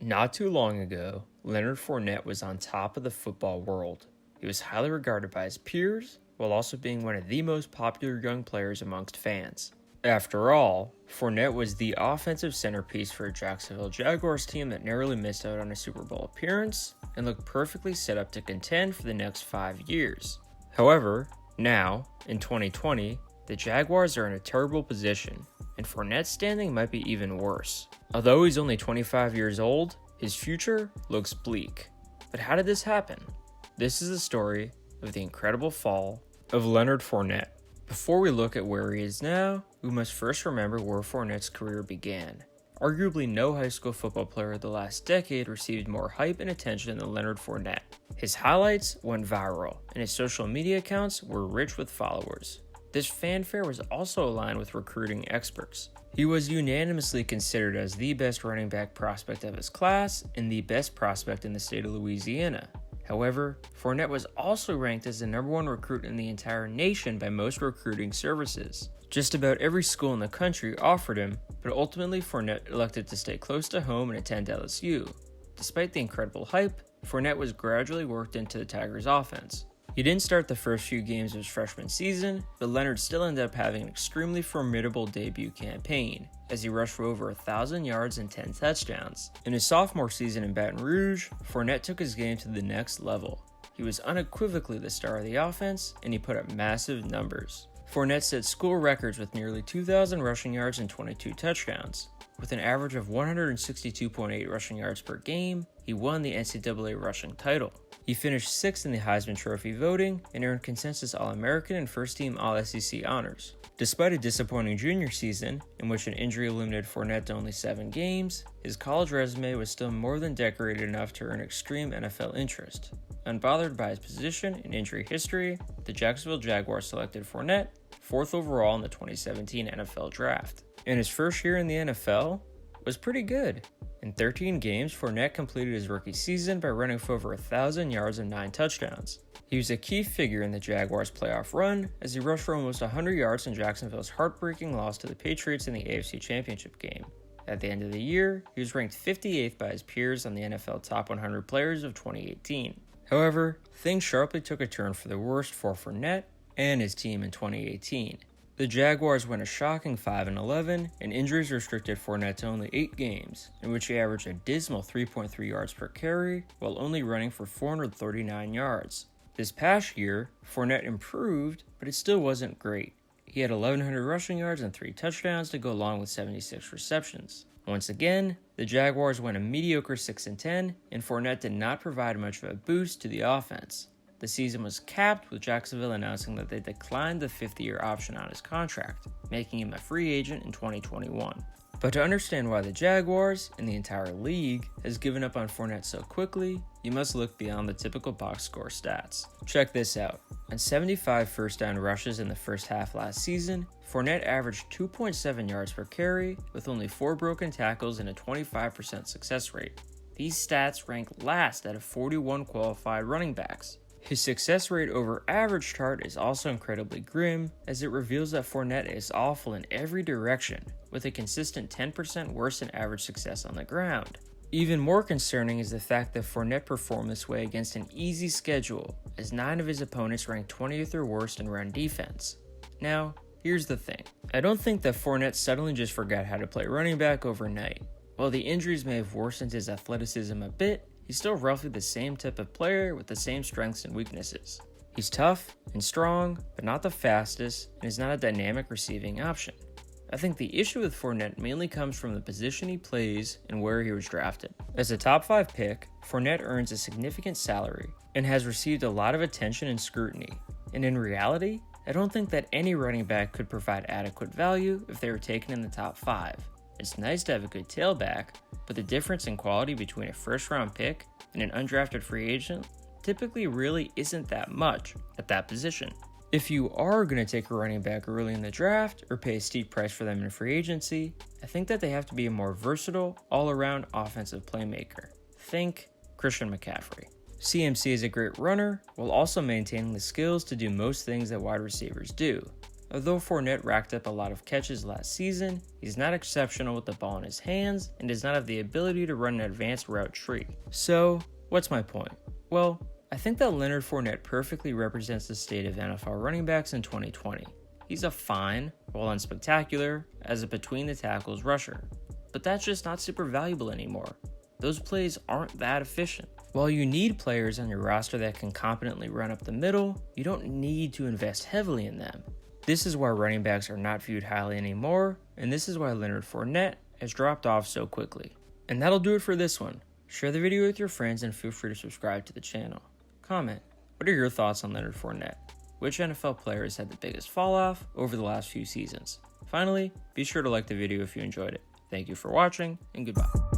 Not too long ago, Leonard Fournette was on top of the football world. He was highly regarded by his peers, while also being one of the most popular young players amongst fans. After all, Fournette was the offensive centerpiece for a Jacksonville Jaguars team that narrowly missed out on a Super Bowl appearance and looked perfectly set up to contend for the next 5 years. However, now, in 2020, the Jaguars are in a terrible position, and Fournette's standing might be even worse. Although he's only 25 years old, his future looks bleak. But how did this happen? This is the story of the incredible fall of Leonard Fournette. Before we look at where he is now, we must first remember where Fournette's career began. Arguably no high school football player of the last decade received more hype and attention than Leonard Fournette. His highlights went viral, and his social media accounts were rich with followers. This fanfare was also aligned with recruiting experts. He was unanimously considered as the best running back prospect of his class and the best prospect in the state of Louisiana. However, Fournette was also ranked as the #1 recruit in the entire nation by most recruiting services. Just about every school in the country offered him, but ultimately Fournette elected to stay close to home and attend LSU. Despite the incredible hype, Fournette was gradually worked into the Tigers' offense. He didn't start the first few games of his freshman season, but Leonard still ended up having an extremely formidable debut campaign, as he rushed for over 1,000 yards and 10 touchdowns. In his sophomore season in Baton Rouge, Fournette took his game to the next level. He was unequivocally the star of the offense, and he put up massive numbers. Fournette set school records with nearly 2,000 rushing yards and 22 touchdowns. With an average of 162.8 rushing yards per game, he won the NCAA rushing title. He finished 6th in the Heisman Trophy voting and earned consensus All-American and first-team All-SEC honors. Despite a disappointing junior season, in which an injury limited Fournette to only 7 games, his college resume was still more than decorated enough to earn extreme NFL interest. Unbothered by his position and injury history, the Jacksonville Jaguars selected Fournette 4th overall in the 2017 NFL Draft. And his first year in the NFL was pretty good. In 13 games, Fournette completed his rookie season by running for over 1,000 yards and 9 touchdowns. He was a key figure in the Jaguars' playoff run, as he rushed for almost 100 yards in Jacksonville's heartbreaking loss to the Patriots in the AFC Championship game. At the end of the year, he was ranked 58th by his peers on the NFL Top 100 Players of 2018. However, things sharply took a turn for the worst for Fournette and his team in 2018. The Jaguars went a shocking 5-11, and injuries restricted Fournette to only 8 games, in which he averaged a dismal 3.3 yards per carry, while only running for 439 yards. This past year, Fournette improved, but it still wasn't great. He had 1,100 rushing yards and 3 touchdowns to go along with 76 receptions. Once again, the Jaguars went a mediocre 6-10, and Fournette did not provide much of a boost to the offense. The season was capped with Jacksonville announcing that they declined the 5th-year option on his contract, making him a free agent in 2021. But to understand why the Jaguars, and the entire league, has given up on Fournette so quickly, you must look beyond the typical box score stats. Check this out. On 75 first-down rushes in the first half last season, Fournette averaged 2.7 yards per carry, with only 4 broken tackles and a 25% success rate. These stats rank last out of 41 qualified running backs. His success rate over average chart is also incredibly grim, as it reveals that Fournette is awful in every direction, with a consistent 10% worse than average success on the ground. Even more concerning is the fact that Fournette performed this way against an easy schedule, as 9 of his opponents ranked 20th or worst in run defense. Now, here's the thing. I don't think that Fournette suddenly just forgot how to play running back overnight. While the injuries may have worsened his athleticism a bit, he's still roughly the same type of player with the same strengths and weaknesses. He's tough and strong, but not the fastest, and is not a dynamic receiving option. I think the issue with Fournette mainly comes from the position he plays and where he was drafted. As a top 5 pick, Fournette earns a significant salary and has received a lot of attention and scrutiny. And in reality, I don't think that any running back could provide adequate value if they were taken in the top 5. It's nice to have a good tailback, but the difference in quality between a first-round pick and an undrafted free agent typically really isn't that much at that position. If you are going to take a running back early in the draft or pay a steep price for them in free agency, I think that they have to be a more versatile, all-around offensive playmaker. Think Christian McCaffrey. CMC is a great runner while also maintaining the skills to do most things that wide receivers do. Although Fournette racked up a lot of catches last season, he's not exceptional with the ball in his hands and does not have the ability to run an advanced route tree. So, what's my point? Well, I think that Leonard Fournette perfectly represents the state of NFL running backs in 2020. He's a fine, while unspectacular, as a between-the-tackles rusher. But that's just not super valuable anymore. Those plays aren't that efficient. While you need players on your roster that can competently run up the middle, you don't need to invest heavily in them. This is why running backs are not viewed highly anymore, and this is why Leonard Fournette has dropped off so quickly. And that'll do it for this one. Share the video with your friends and feel free to subscribe to the channel. Comment, what are your thoughts on Leonard Fournette? Which NFL players had the biggest fall off over the last few seasons? Finally, be sure to like the video if you enjoyed it. Thank you for watching, and goodbye.